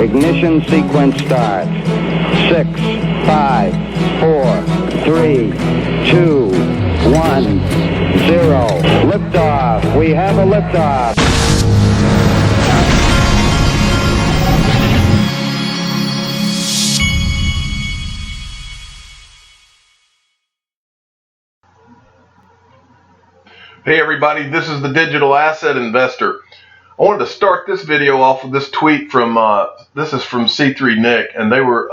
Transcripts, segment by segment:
Ignition sequence starts. 6, 5, 4, 3, 2, 1, 0. Liftoff. We have a liftoff. Hey everybody, this is the Digital Asset Investor. I wanted to start this video off with this tweet from this is from C3 Nick, and they were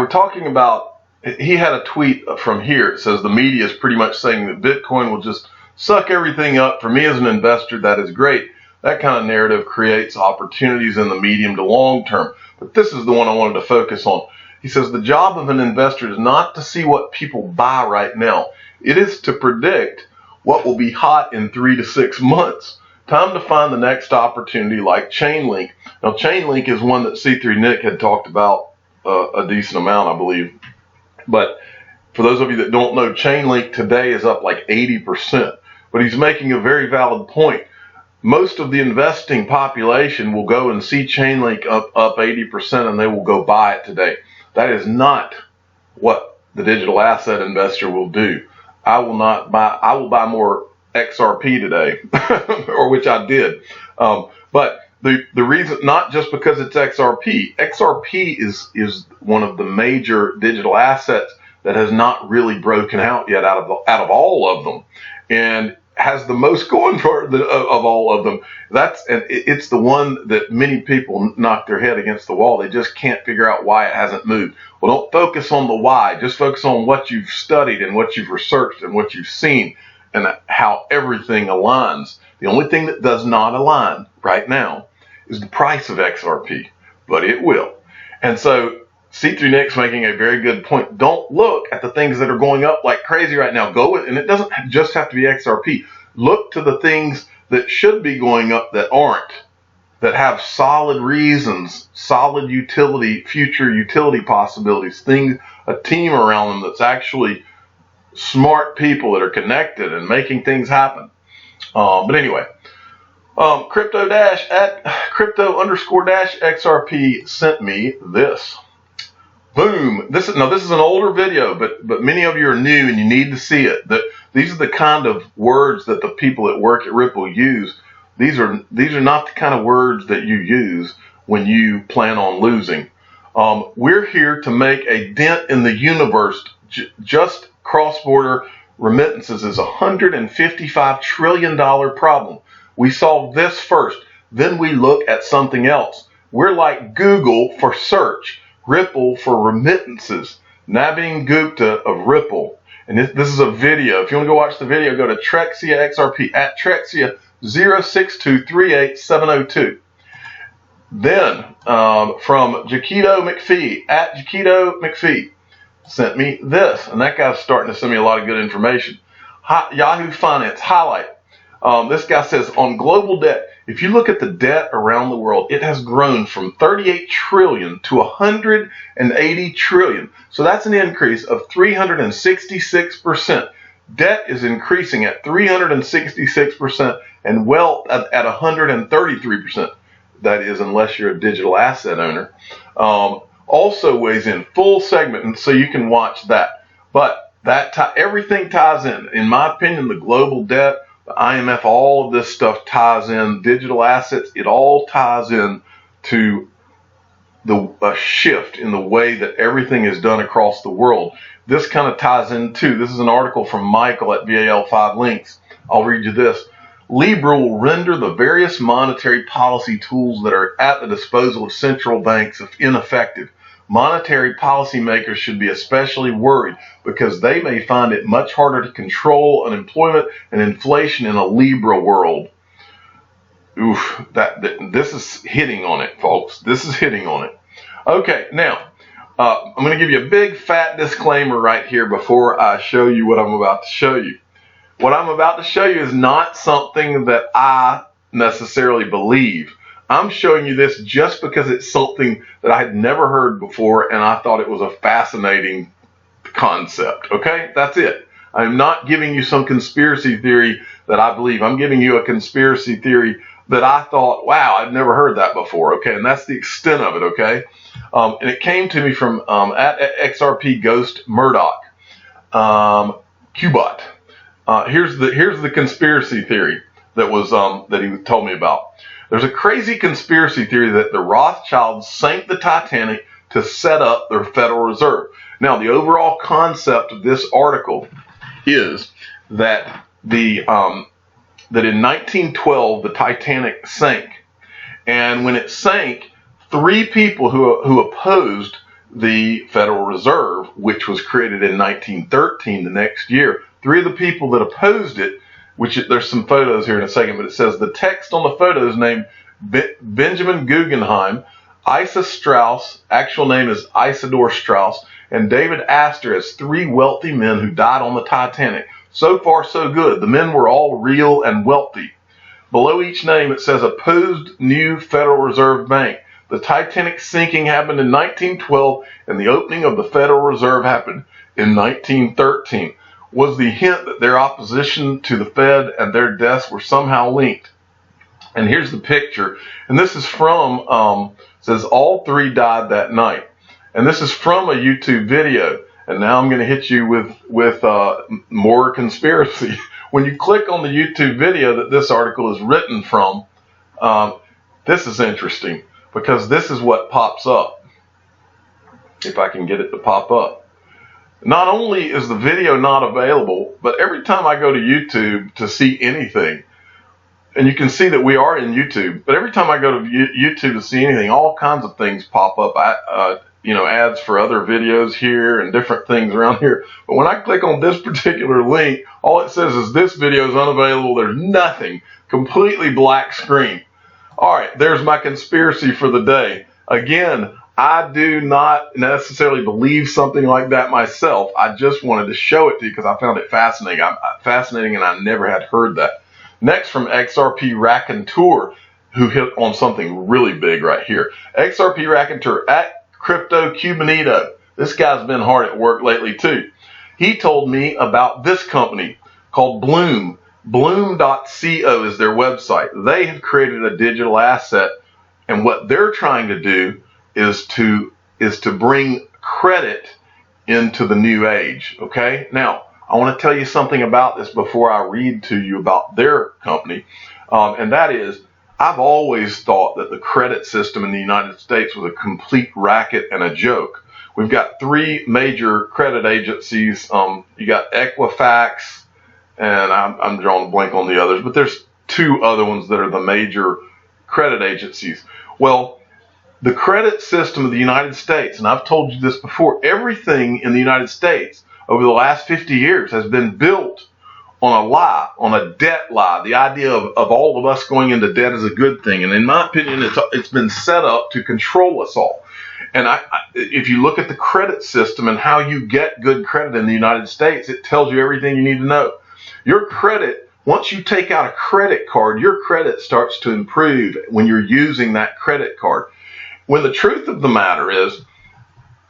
talking about, he had a tweet from here. It says the media is pretty much saying that Bitcoin will just suck everything up. For me as an investor, that is great. That kind of narrative creates opportunities in the medium to long term. But this is the one I wanted to focus on. He says the job of an investor is not to see what people buy right now. It is to predict what will be hot in 3 to 6 months. Time to find the next opportunity like Chainlink. Now, Chainlink is one that C3 Nick had talked about a decent amount, I believe. But for those of you that don't know, Chainlink today is up like 80%. But he's making a very valid point. Most of the investing population will go and see Chainlink up 80% and they will go buy it today. That is not what the digital asset investor will do. I will buy more XRP today, or which I did. But the reason, not just because it's XRP. XRP is one of the major digital assets that has not really broken out yet out of all of them, and has the most going for it of all of them. It's the one that many people knock their head against the wall. They just can't figure out why it hasn't moved. Well, don't focus on the why. Just focus on what you've studied and what you've researched and what you've seen and how everything aligns. The only thing that does not align right now is the price of XRP, but it will. And so C3 Nick's making a very good point. Don't look at the things that are going up like crazy right now. And it doesn't just have to be XRP. Look to the things that should be going up that aren't, that have solid reasons, solid utility, future utility possibilities, a team around them that's actually smart people that are connected and making things happen. But anyway, crypto_XRP sent me this. Boom. This is an older video, but many of you are new and you need to see it. These are the kind of words that the people that work at Ripple use. These are not the kind of words that you use when you plan on losing. We're here to make a dent in the universe. Just cross-border remittances is a $155 trillion problem. We solve this first, then we look at something else. We're like Google for search, Ripple for remittances. Naveen Gupta of Ripple. And this is a video. If you want to go watch the video, go to Trexia XRP at Trexia 062387002. Then from Jaquito McPhee at Jaquito McPhee sent me this, and that guy's starting to send me a lot of good information. Yahoo Finance highlight. This guy says on global debt, if you look at the debt around the world, it has grown from 38 trillion to 180 trillion. So that's an increase of 366%. Debt is increasing at 366% and wealth at 133%. That is, unless you're a digital asset owner. Also weighs in full segment, and so you can watch that. But everything ties in. In my opinion, the global debt, the IMF, all of this stuff ties in. Digital assets, it all ties in to a shift in the way that everything is done across the world. This kind of ties in too. This is an article from Michael at VAL5 Links. I'll read you this. Libra will render the various monetary policy tools that are at the disposal of central banks ineffective. Monetary policymakers should be especially worried because they may find it much harder to control unemployment and inflation in a Libra world. Oof, this is hitting on it, folks. This is hitting on it. Okay, now, I'm going to give you a big fat disclaimer right here before I show you what I'm about to show you. What I'm about to show you is not something that I necessarily believe. I'm showing you this just because it's something that I had never heard before and I thought it was a fascinating concept. Okay, that's it. I'm not giving you some conspiracy theory that I believe. I'm giving you a conspiracy theory that I thought, wow, I've never heard that before. Okay, and that's the extent of it. Okay, and it came to me from at XRP Ghost Murdoch, Qbot. Here's the conspiracy theory that was that he told me about. There's a crazy conspiracy theory that the Rothschilds sank the Titanic to set up their Federal Reserve. Now, the overall concept of this article is that that in 1912 the Titanic sank, and when it sank, 3 people who opposed the Federal Reserve, which was created in 1913, the next year, 3 of the people that opposed it, which there's some photos here in a second, but it says the text on the photos named Benjamin Guggenheim, Isa Strauss, actual name is Isidore Strauss, and David Astor as 3 wealthy men who died on the Titanic. So far, so good. The men were all real and wealthy. Below each name, it says opposed new Federal Reserve Bank. The Titanic sinking happened in 1912, and the opening of the Federal Reserve happened in 1913. Was the hint that their opposition to the Fed and their deaths were somehow linked. And here's the picture. And this is from, says all 3 died that night. And this is from a YouTube video. And now I'm going to hit you with more conspiracy. When you click on the YouTube video that this article is written from, this is interesting because this is what pops up. If I can get it to pop up. Not only is the video not available, but every time I go to YouTube to see anything, and you can see that we are in YouTube, but every time I go to YouTube to see anything, all kinds of things pop up. Ads for other videos here and different things around here. But when I click on this particular link, all it says is this video is unavailable. There's nothing. Completely black screen. All right, there's my conspiracy for the day. Again, I do not necessarily believe something like that myself. I just wanted to show it to you because I found it fascinating. And I never had heard that. Next, from XRP Raconteur, who hit on something really big right here. XRP Raconteur at Crypto Cubanito. This guy's been hard at work lately too. He told me about this company called Bloom. Bloom.co is their website. They have created a digital asset, and what they're trying to do is to bring credit into the new age. Okay, now I want to tell you something about this before I read to you about their company, and that is, I've always thought that the credit system in the United States was a complete racket and a joke. We've got 3 major credit agencies. You got Equifax, and I'm drawing a blank on the others, but there's 2 other ones that are the major credit agencies. Well, the credit system of the United States, and I've told you this before, everything in the United States over the last 50 years has been built on a lie, on a debt lie. The idea of all of us going into debt is a good thing. And in my opinion, it's been set up to control us all. And if you look at the credit system and how you get good credit in the United States, it tells you everything you need to know. Your credit, once you take out a credit card, your credit starts to improve when you're using that credit card. When the truth of the matter is,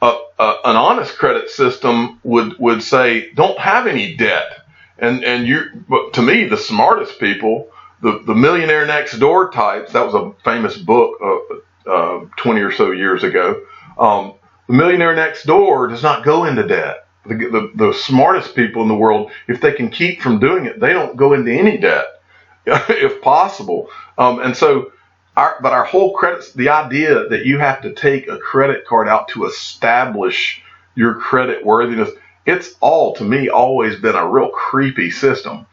an honest credit system would say, don't have any debt. But to me, the smartest people, the millionaire next door types, that was a famous book 20 or so years ago. The millionaire next door does not go into debt. The smartest people in the world, if they can keep from doing it, they don't go into any debt, if possible. But our whole credit, the idea that you have to take a credit card out to establish your credit worthiness, it's all, to me, always been a real creepy system.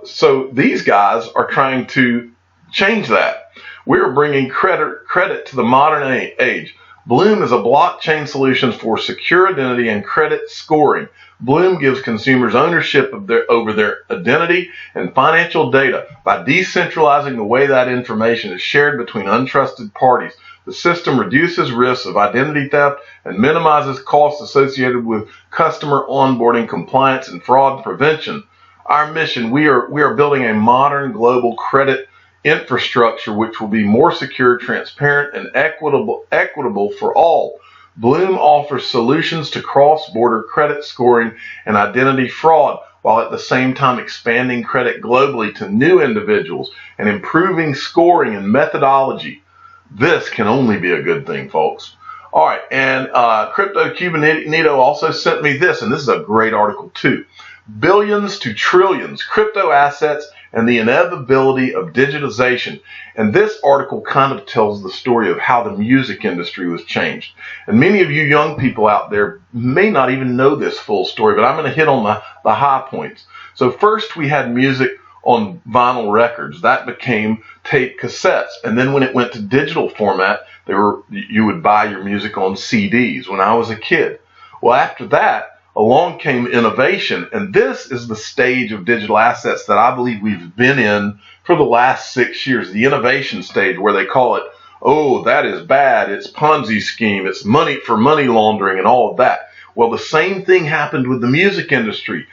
So these guys are trying to change that. We're bringing credit to the modern age. Bloom is a blockchain solution for secure identity and credit scoring. Bloom gives consumers ownership over their identity and financial data by decentralizing the way that information is shared between untrusted parties. The system reduces risks of identity theft and minimizes costs associated with customer onboarding, compliance, and fraud prevention. Our mission, we are building a modern global credit infrastructure which will be more secure, transparent, and equitable for all. Bloom offers solutions to cross-border credit scoring and identity fraud. while at the same time expanding credit globally to new individuals and improving scoring and methodology. This can only be a good thing, folks. All right, and Crypto Cubanito also sent me this, and this is a great article too. Billions to Trillions, Crypto Assets and the Inevitability of Digitization. And this article kind of tells the story of how the music industry was changed. And many of you young people out there may not even know this full story, but I'm going to hit on the high points. So first we had music on vinyl records. That became tape cassettes. And then when it went to digital format, you would buy your music on CDs when I was a kid. Well, after that, along came innovation, and this is the stage of digital assets that I believe we've been in for the last 6 years, the innovation stage, where they call it, oh, that is bad, it's Ponzi scheme, it's money for money laundering and all of that. Well, the same thing happened with the music industry.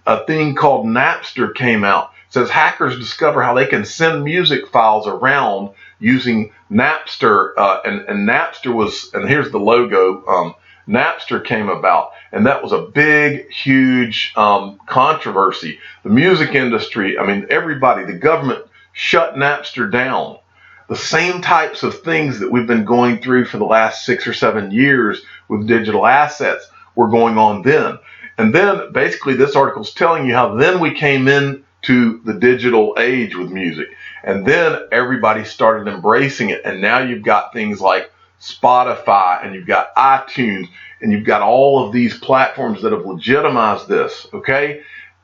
A thing called Napster came out. It says hackers discover how they can send music files around using Napster, and Napster was, and here's the logo, Napster came about, and that was a big, huge controversy. The music industry, I mean, everybody, the government shut Napster down. The same types of things that we've been going through for the last 6 or 7 years with digital assets were going on then. And then basically this article is telling you how then we came into the digital age with music. And then everybody started embracing it. And now you've got things like Spotify, and you've got iTunes, and you've got all of these platforms that have legitimized this, okay?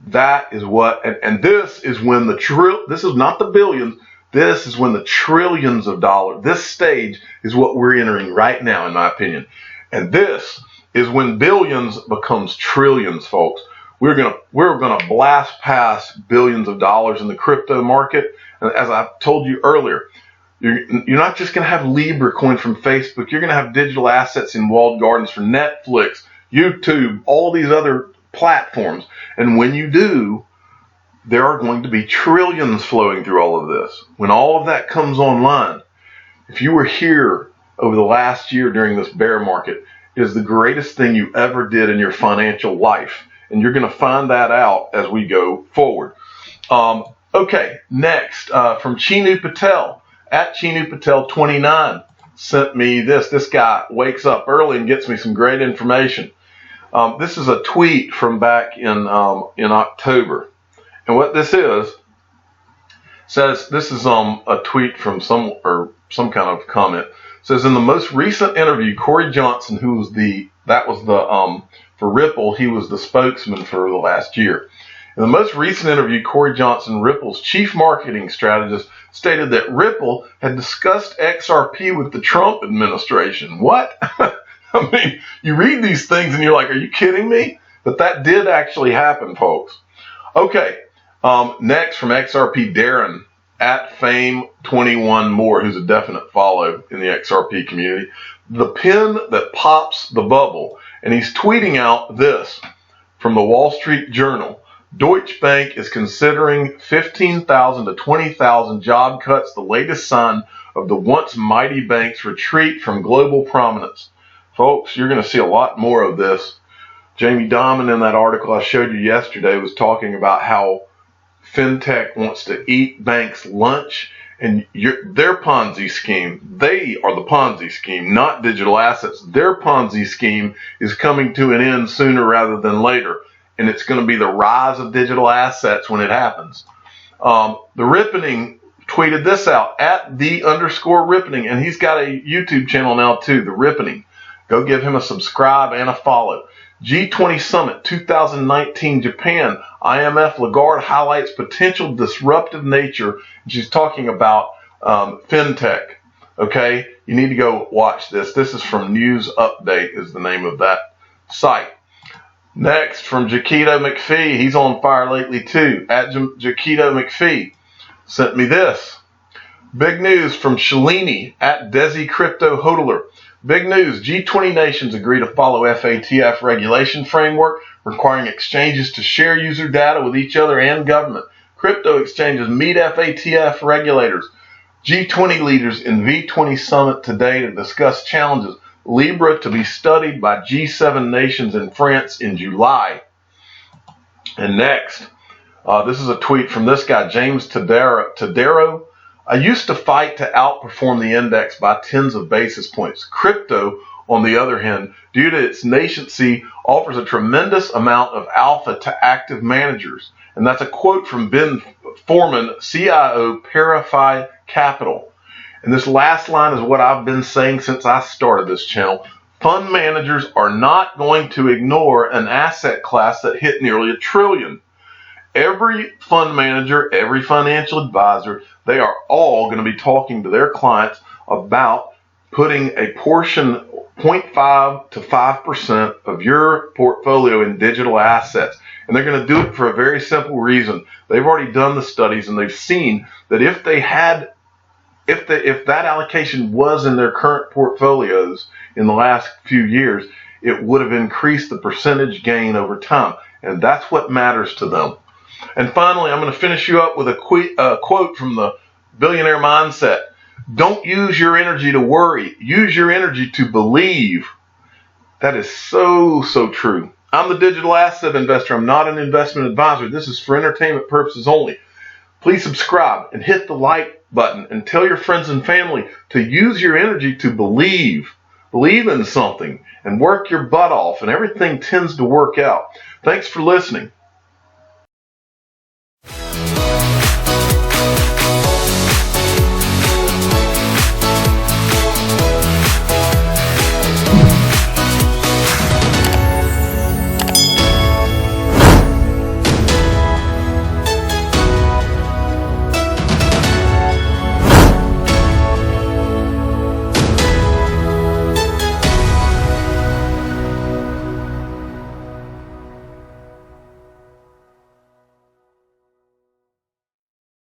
That is what, and this is when this is not the billions, this is when the trillions of dollars, this stage is what we're entering right now, in my opinion. And this is when billions becomes trillions, folks. We're gonna blast past billions of dollars in the crypto market. And as I told you earlier, you're not just going to have Libra coin from Facebook. You're going to have digital assets in walled gardens for Netflix, YouTube, all these other platforms. And when you do, there are going to be trillions flowing through all of this. When all of that comes online, if you were here over the last year during this bear market, it is the greatest thing you ever did in your financial life. And you're going to find that out as we go forward. Okay, next, from Chinu Patel. At Chinu Patel 29 sent me this. This guy wakes up early and gets me some great information. This is a tweet from back in October. And what this is, says, this is a tweet from some kind of comment. It says, in the most recent interview, Corey Johnson, who was for Ripple, he was the spokesman for the last year. In the most recent interview, Corey Johnson, Ripple's chief marketing strategist, stated that Ripple had discussed XRP with the Trump administration. What? I mean, you read these things and you're like, are you kidding me? But that did actually happen, folks. Okay, next from XRP, Darren, at Fame21 More, who's a definite follow in the XRP community. The pin that pops the bubble. And he's tweeting out this from the Wall Street Journal. Deutsche Bank is considering 15,000 to 20,000 job cuts, the latest sign of the once mighty bank's retreat from global prominence. Folks, you're going to see a lot more of this. Jamie Dimon, in that article I showed you yesterday, was talking about how fintech wants to eat banks' lunch, and their Ponzi scheme, they are the Ponzi scheme, not digital assets. Their Ponzi scheme is coming to an end sooner rather than later. And it's going to be the rise of digital assets when it happens. The Rippening tweeted this out, at @the_Rippening, and he's got a YouTube channel now too, The Rippening. Go give him a subscribe and a follow. G20 Summit 2019 Japan, IMF Lagarde highlights potential disruptive nature. She's talking about fintech. Okay, you need to go watch this. This is from News Update is the name of that site. Next, from Jaquito McPhee, he's on fire lately too. At Jaquito McPhee sent me this. Big news from Shalini at Desi Crypto Hodler. Big news, G20 nations agree to follow FATF regulation framework requiring exchanges to share user data with each other and government. Crypto exchanges meet FATF regulators. G20 leaders in V20 Summit today to discuss challenges. Libra to be studied by G7 nations in France in July. And next, this is a tweet from this guy, James Tadero. I used to fight to outperform the index by tens of basis points. Crypto, on the other hand, due to its nascency, offers a tremendous amount of alpha to active managers. And that's a quote from Ben Foreman, CIO, Diversify Capital. And this last line is what I've been saying since I started this channel. Fund managers are not going to ignore an asset class that hit nearly $1 trillion. Every fund manager, every financial advisor, they are all going to be talking to their clients about putting a portion, 0.5 to 5% of your portfolio in digital assets. And they're going to do it for a very simple reason. They've already done the studies and they've seen that if that allocation was in their current portfolios in the last few years, it would have increased the percentage gain over time. And that's what matters to them. And finally, I'm going to finish you up with a quote from the Billionaire Mindset. Don't use your energy to worry. Use your energy to believe. That is so, so true. I'm the digital asset investor. I'm not an investment advisor. This is for entertainment purposes only. Please subscribe and hit the like button and tell your friends and family to use your energy to believe. Believe in something and work your butt off, and everything tends to work out. Thanks for listening.